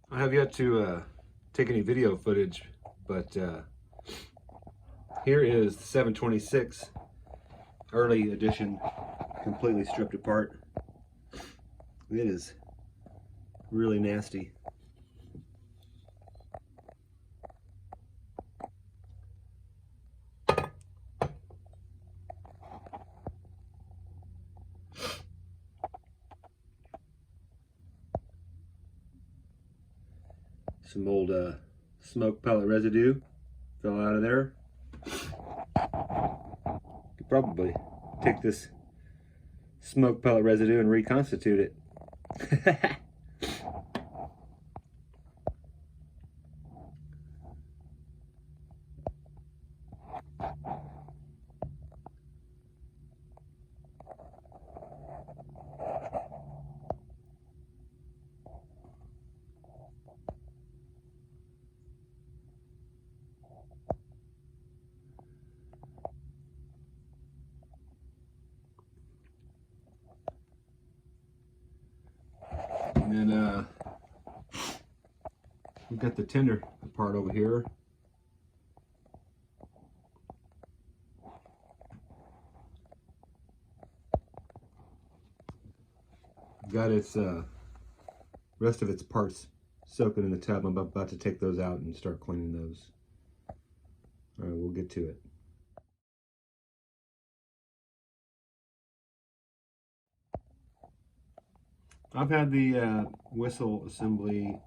I have yet to take any video footage, but here is the 726 early edition, completely stripped apart. It is really nasty. Some old smoke pellet residue fell out of there. Could probably take this smoke pellet residue and reconstitute it. And then we've got the tender part over here. Got its rest of its parts soaking in the tub. I'm about to take those out and start cleaning those. All right, we'll get to it. I've had the whistle assembly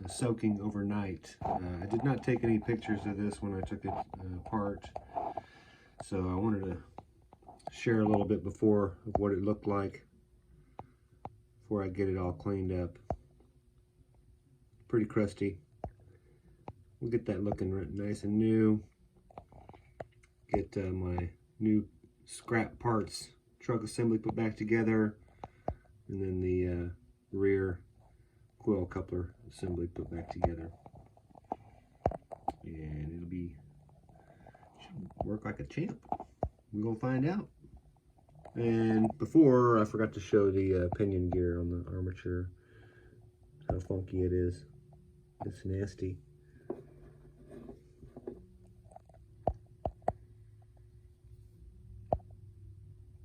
soaking overnight. I did not take any pictures of this when I took it apart, so I wanted to share a little bit before of what it looked like before I get it all cleaned up. Pretty crusty. We'll get that looking nice and new. Get my new scrap parts truck assembly put back together, and then the rear coil coupler assembly put back together, and should work like a champ. We're gonna find out. And before, I forgot to show the pinion gear on the armature, how funky it is. It's nasty.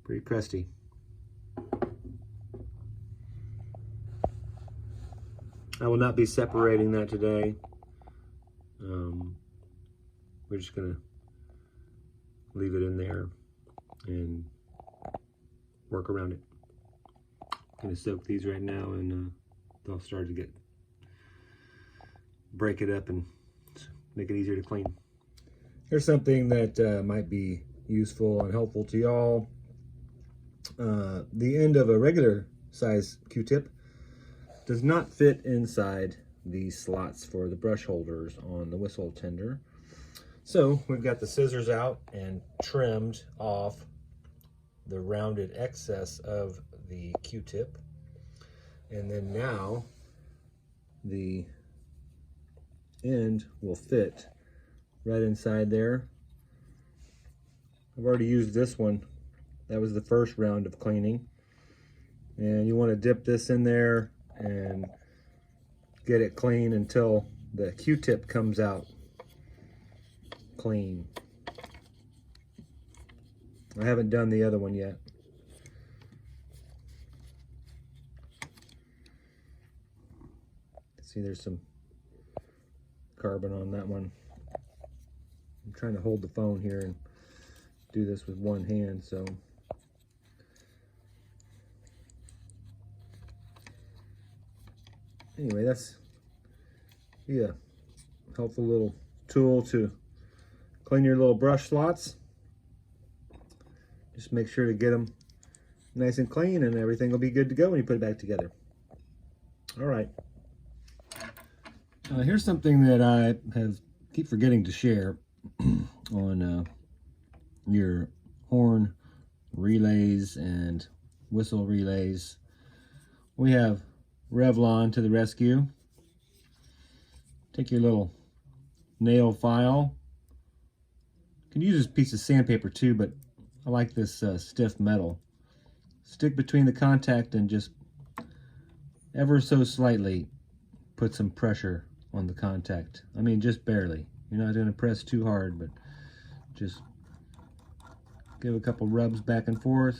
Pretty crusty. I will not be separating that today. We're just gonna leave it in there and work around it. I'm gonna soak these right now, and they'll start to break it up and make it easier to clean. Here's something that might be useful and helpful to y'all. The end of a regular size Q-tip does not fit inside the slots for the brush holders on the whistle tender. So we've got the scissors out and trimmed off the rounded excess of the Q-tip. And then now the end will fit right inside there. I've already used this one. That was the first round of cleaning. And you want to dip this in there and get it clean until the Q-tip comes out clean. I haven't done the other one yet. See, there's some carbon on that one. I'm trying to hold the phone here and do this with one hand, so anyway, that's a helpful little tool to clean your little brush slots. Just make sure to get them nice and clean, and everything will be good to go when you put it back together. All right. Here's something that I keep forgetting to share on your horn relays and whistle relays. We have Revlon to the rescue. Take your little nail file. You can use this piece of sandpaper too, but I like this stiff metal. Stick between the contact and just ever so slightly put some pressure on the contact. I mean, just barely. You're not going to press too hard, but just give a couple rubs back and forth.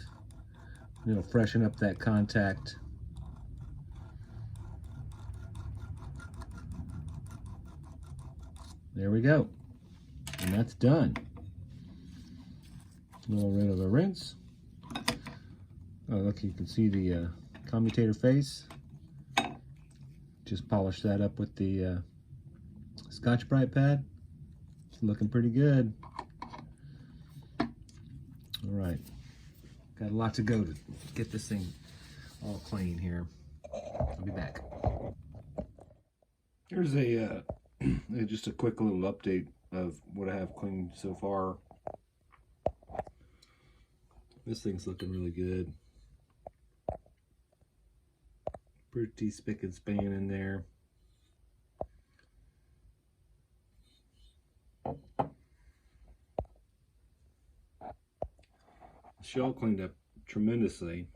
It'll freshen up that contact. There we go. And that's done. A little rid of the rinse. Oh, look, you can see the commutator face. Just polish that up with the Scotch-Brite pad. It's looking pretty good. All right, got a lot to go to get this thing all clean here. I'll be back. Here's a just a quick little update of what I have cleaned so far. This thing's looking really good. Pretty spick and span in there. The shell cleaned up tremendously.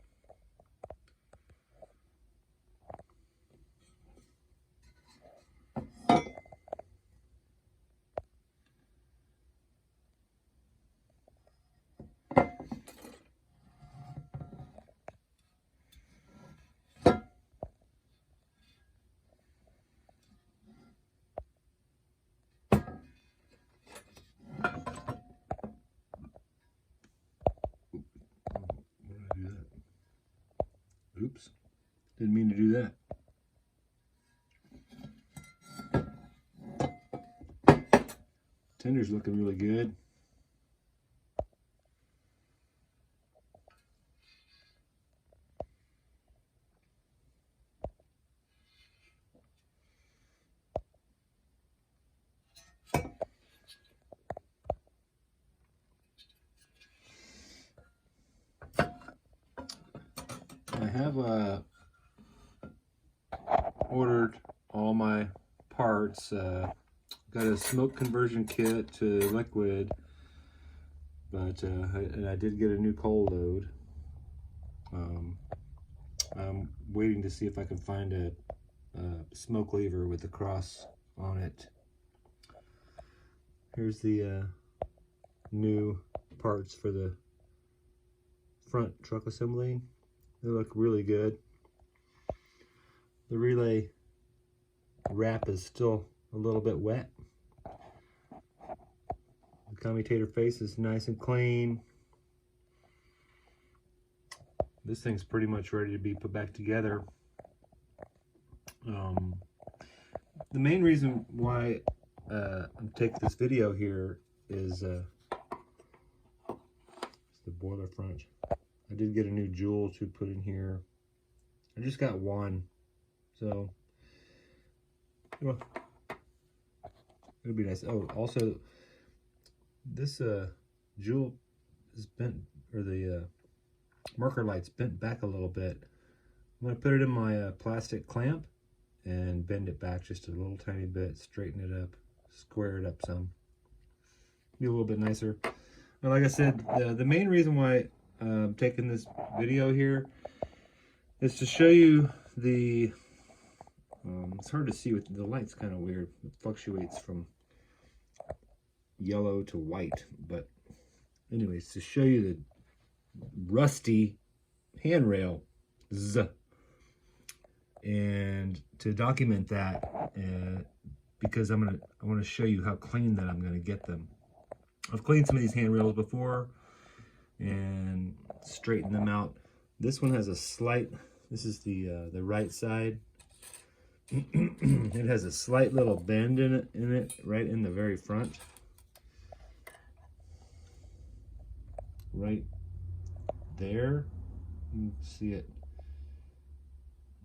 Oops, didn't mean to do that. Tender's looking really good. I have ordered all my parts. Got a smoke conversion kit to liquid, but and I did get a new coal load. I'm waiting to see if I can find a smoke lever with the cross on it. Here's the new parts for the front truck assembly. They look really good. The relay wrap is still a little bit wet. The commutator face is nice and clean. This thing's pretty much ready to be put back together. The main reason why I'm taking this video here is the boiler front. I did get a new jewel to put in here. I just got one, so well, it'll be nice. Oh, also, this jewel is bent, or the marker light's bent back a little bit. I'm going to put it in my plastic clamp and bend it back just a little tiny bit, straighten it up, square it up some. Be a little bit nicer. But like I said, the main reason why I'm taking this video here is to show you the, it's hard to see with the light's kind of weird. It fluctuates from yellow to white, but anyways, to show you the rusty handrail, and to document that, because I want to show you how clean that I'm going to get them. I've cleaned some of these handrails before and straightened them out. This one has a slight, this is the right side. It has a slight little bend in it right in the very front. Right there. You can see it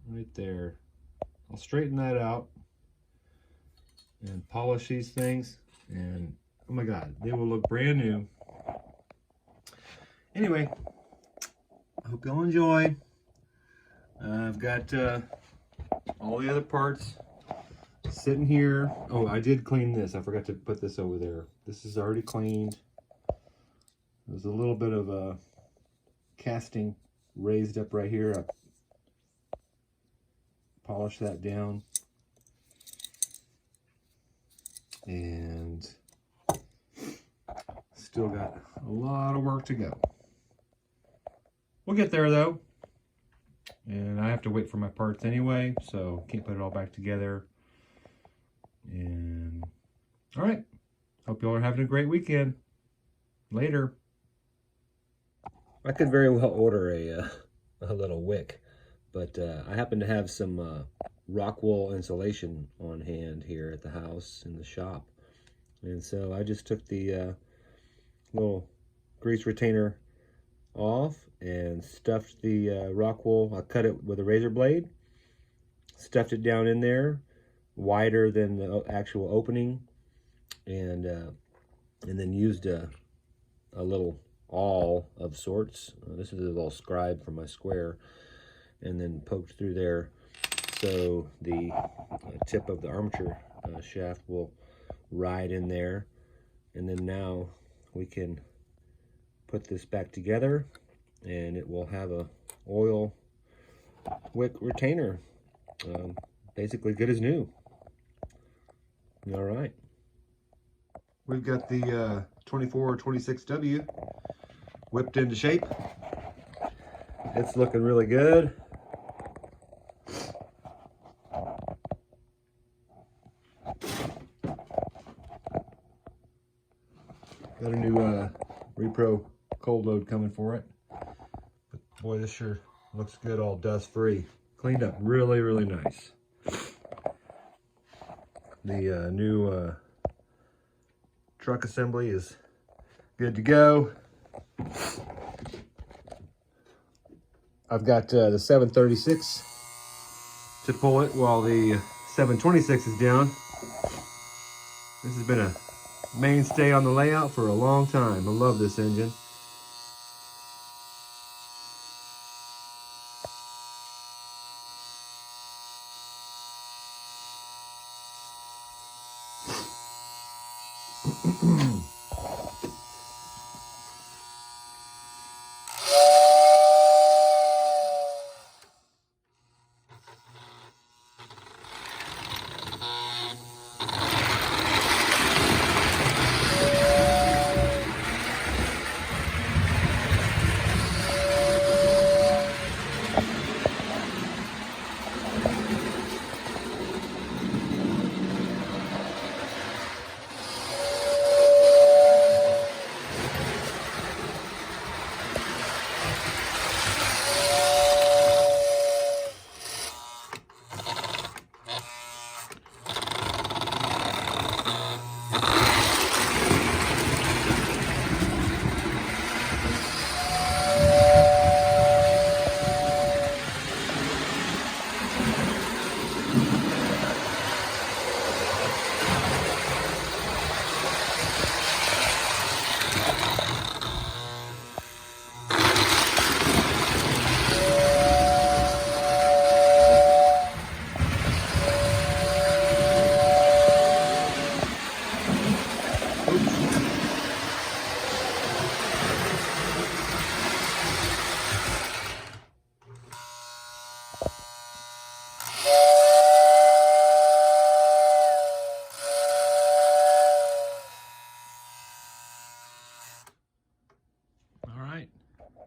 right there. I'll straighten that out and polish these things, and oh my god, they will look brand new. Anyway, I hope y'all enjoy. I've got all the other parts sitting here. Oh, I did clean this. I forgot to put this over there. This is already cleaned. There's a little bit of a casting raised up right here. I polished that down. and still got a lot of work to go. We'll get there though, and I have to wait for my parts anyway, so can't put it all back together. And all right, hope y'all are having a great weekend. Later. I could very well order a little wick, but I happen to have some rock wool insulation on hand here at the house in the shop, and so I just took the little grease retainer off and stuffed the rock wool. I cut it with a razor blade, stuffed it down in there wider than the actual opening, and then used a little awl of sorts. This is a little scribe for my square, and then poked through there so the tip of the armature shaft will ride in there. And then now we can put this back together, and it will have a oil wick retainer, basically good as new. All right, we've got the 2426W whipped into shape. It's looking really good. Got a new Repro cold load coming for it. But boy, this sure looks good, all dust free. Cleaned up really, really nice. The new truck assembly is good to go. I've got the 736 to pull it while the 726 is down. This has been a mainstay on the layout for a long time. I love this engine.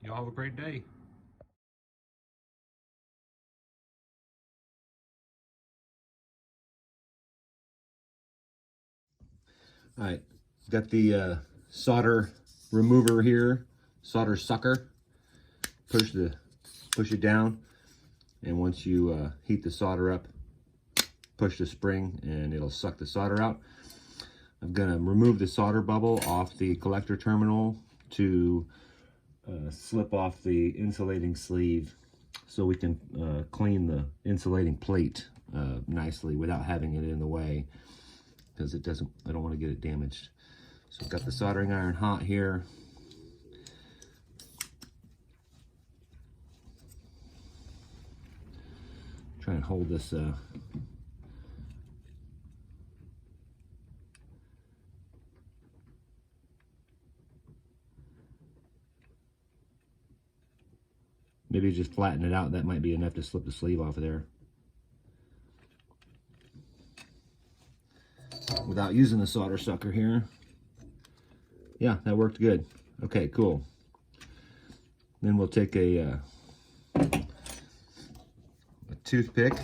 Y'all have a great day. All right, got the solder remover here, solder sucker. Push it down, and once you heat the solder up, push the spring and it'll suck the solder out. I'm gonna remove the solder bubble off the collector terminal to slip off the insulating sleeve so we can clean the insulating plate nicely without having it in the way, because I don't want to get it damaged. So I've got the soldering iron hot here. Try and hold this maybe just flatten it out. That might be enough to slip the sleeve off of there. without using the solder sucker here. Yeah, that worked good. Okay, cool. Then we'll take a toothpick.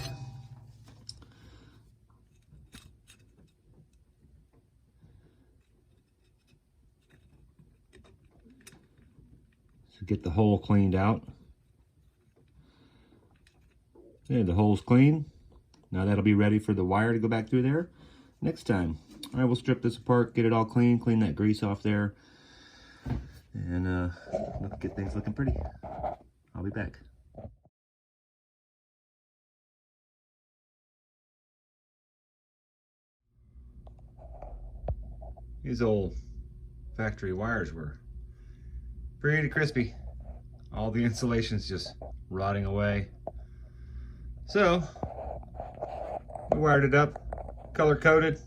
So get the hole cleaned out. There, the hole's clean. Now that'll be ready for the wire to go back through there next time. All right, we'll strip this apart, get it all clean, clean that grease off there, and get things looking pretty. I'll be back. These old factory wires were pretty crispy. All the insulation's just rotting away. So, we wired it up, color coded,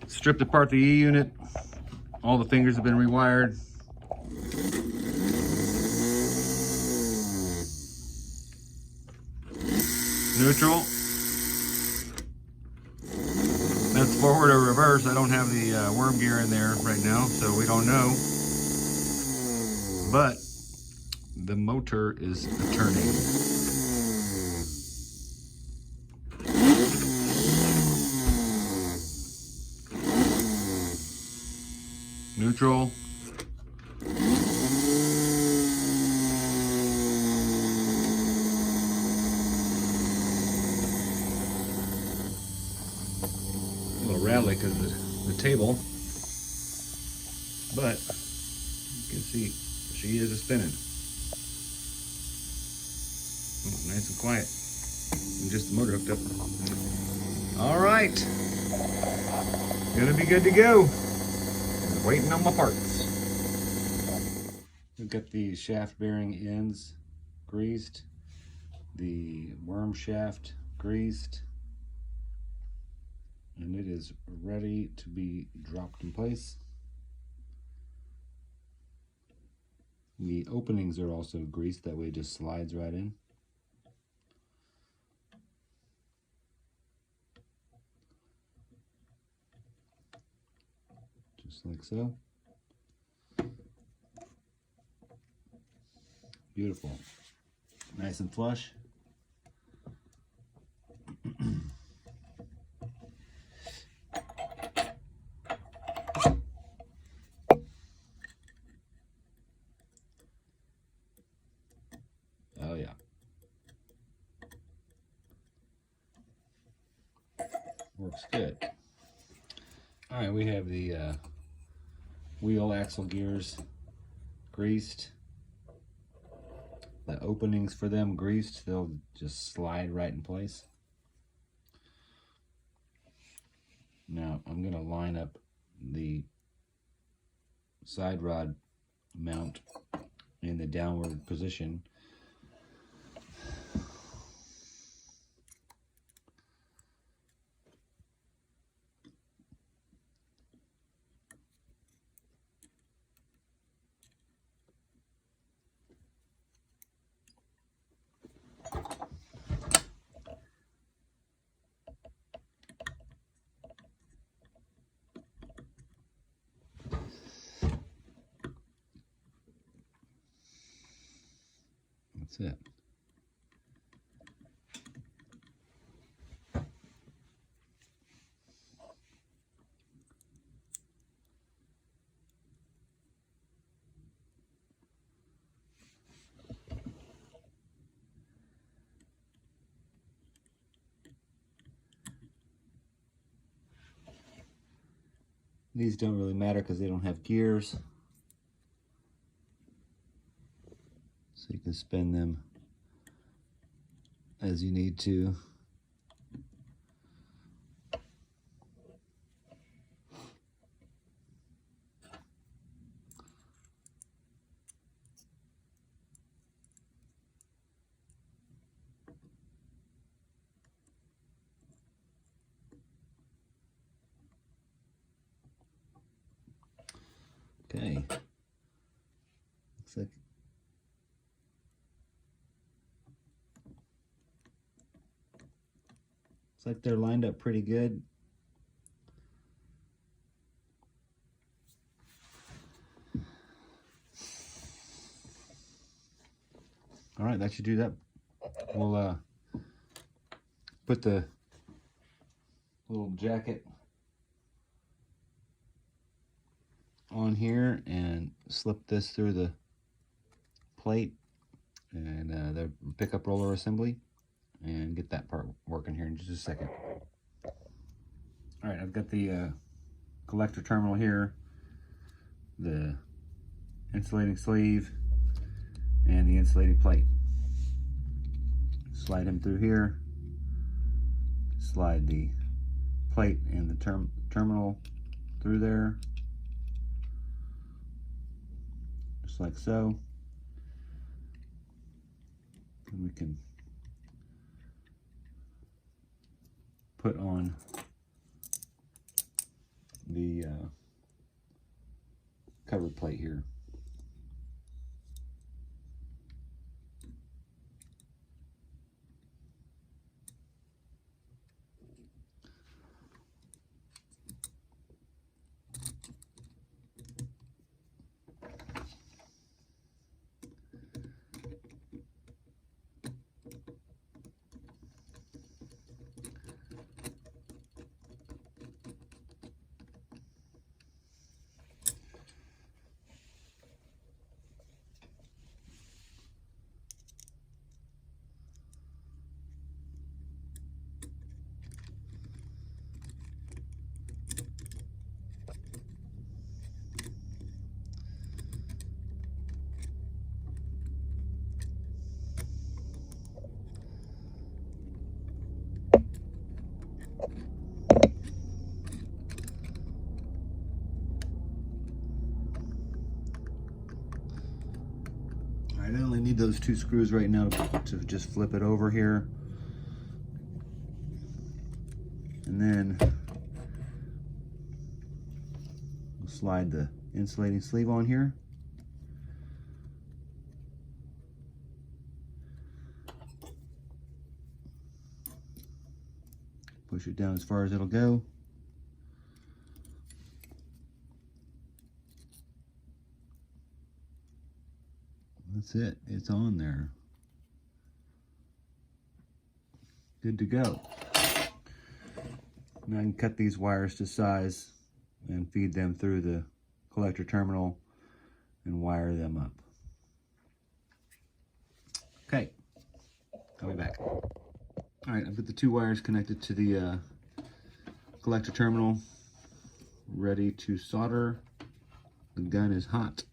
stripped apart the E unit. All the fingers have been rewired. Neutral. That's forward or reverse. I don't have the worm gear in there right now, so we don't know. But the motor is turning. Neutral. A little rattly because of the table, but you can see she is spinning. Oh, nice and quiet. And just the motor hooked up. All right, gonna be good to go. Waiting on my parts. We've got the shaft bearing ends greased, the worm shaft greased, and it is ready to be dropped in place. The openings are also greased, that way it just slides right in. Just like so. Beautiful. Nice and flush. Oh yeah. Works good. All right, we have the wheel axle gears greased. The openings for them greased, they'll just slide right in place. Now I'm going to line up the side rod mount in the downward position. That's it. These don't really matter because they don't have gears. So you can spin them as you need to. Okay. Looks like Looks like they're lined up pretty good. All right, that should do that. We'll put the little jacket on here and slip this through the plate and the pickup roller assembly and get that part working here in just a second. All right, I've got the collector terminal here, the insulating sleeve, and the insulating plate. Slide him through here, slide the plate and the terminal through there, just like so. And we can put on the covered plate here. I only need those 2 screws right now to just flip it over here. And then we'll slide the insulating sleeve on here. Push it down as far as it'll go. That's it, it's on there. Good to go. Now I can cut these wires to size and feed them through the collector terminal and wire them up. Okay, I'll be back. All right, I've got the 2 wires connected to the collector terminal, ready to solder. The gun is hot.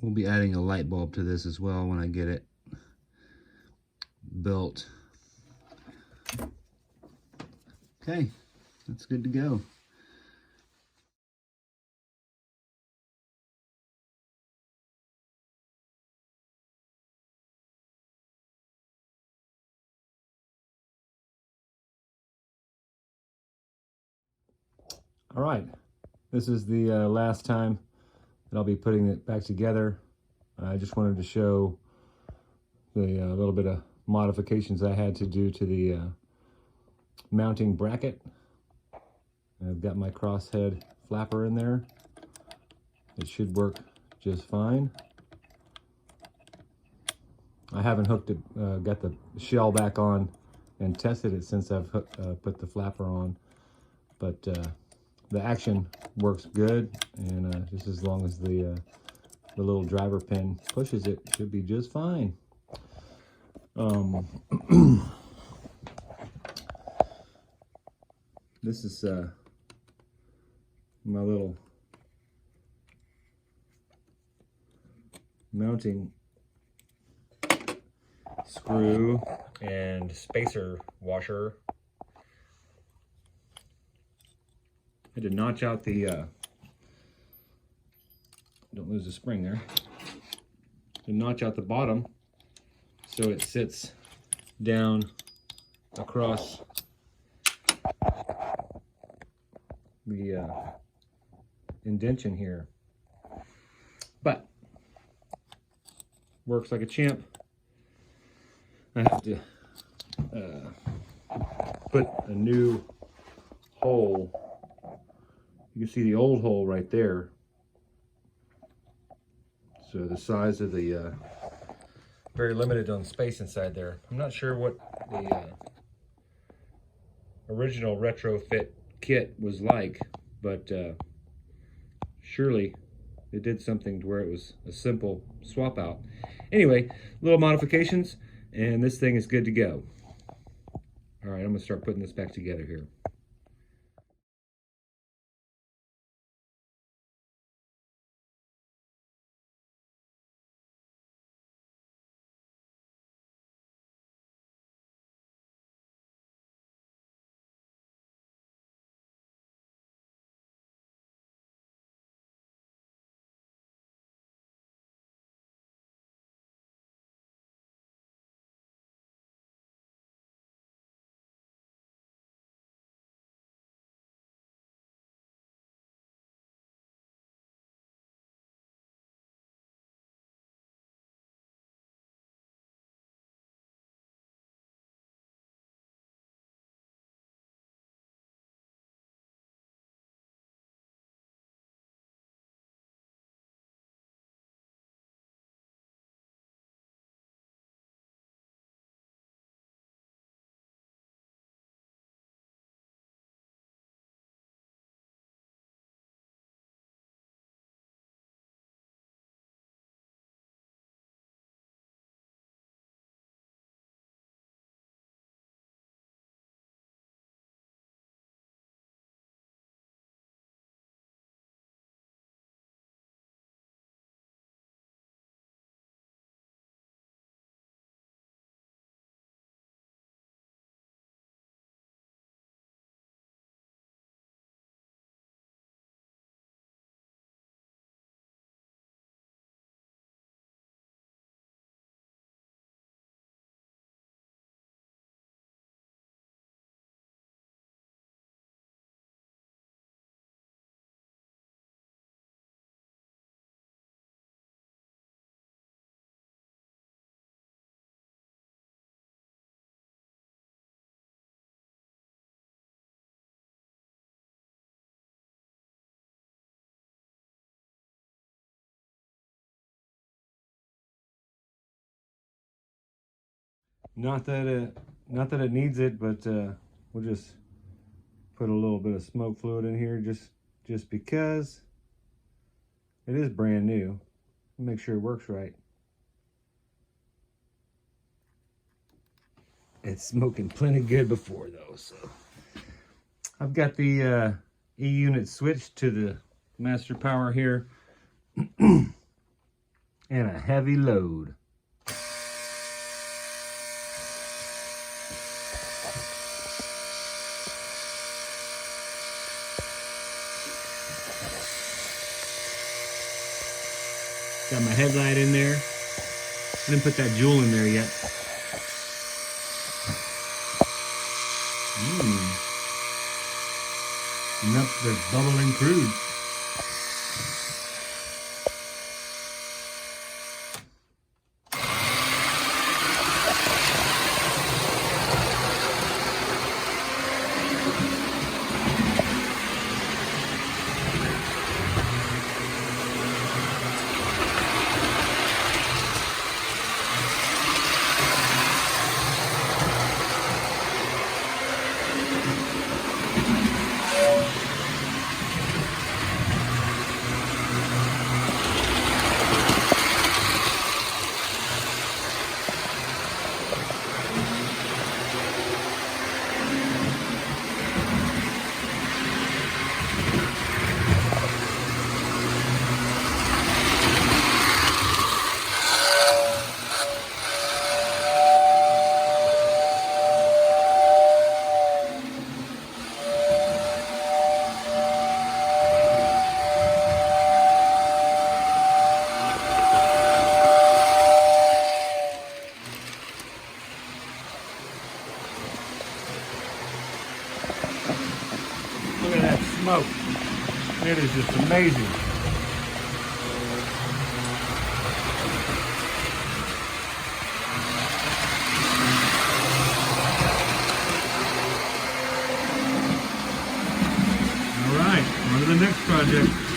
We'll be adding a light bulb to this as well when I get it built. Okay, that's good to go. All right, this is the last time that I'll be putting it back together. I just wanted to show the little bit of modifications I had to do to the mounting bracket. I've got my crosshead flapper in there. It should work just fine. I haven't hooked it, got the shell back on and tested it since I've put the flapper on, but the action works good, and just as long as the little driver pin pushes it, should be just fine. This is my little mounting screw and spacer washer. I had to notch out the don't lose the spring there. To notch out the bottom so it sits down across the indentation here. But works like a champ. I have to put a new hole. You can see the old hole right there. So the size of the very limited on space inside there. I'm not sure what the original retrofit kit was like, but surely it did something to where it was a simple swap out. Anyway, little modifications, and this thing is good to go. All right, I'm gonna start putting this back together here. Not that it needs it, but we'll just put a little bit of smoke fluid in here just because it is brand new. Make sure it works right. It's smoking plenty good before though, so I've got the E unit switched to the master power here and a heavy load. Got my headlight in there. I didn't put that jewel in there yet. Nope, there's bubbling crude. smokes. It is just amazing. All right, on to the next project.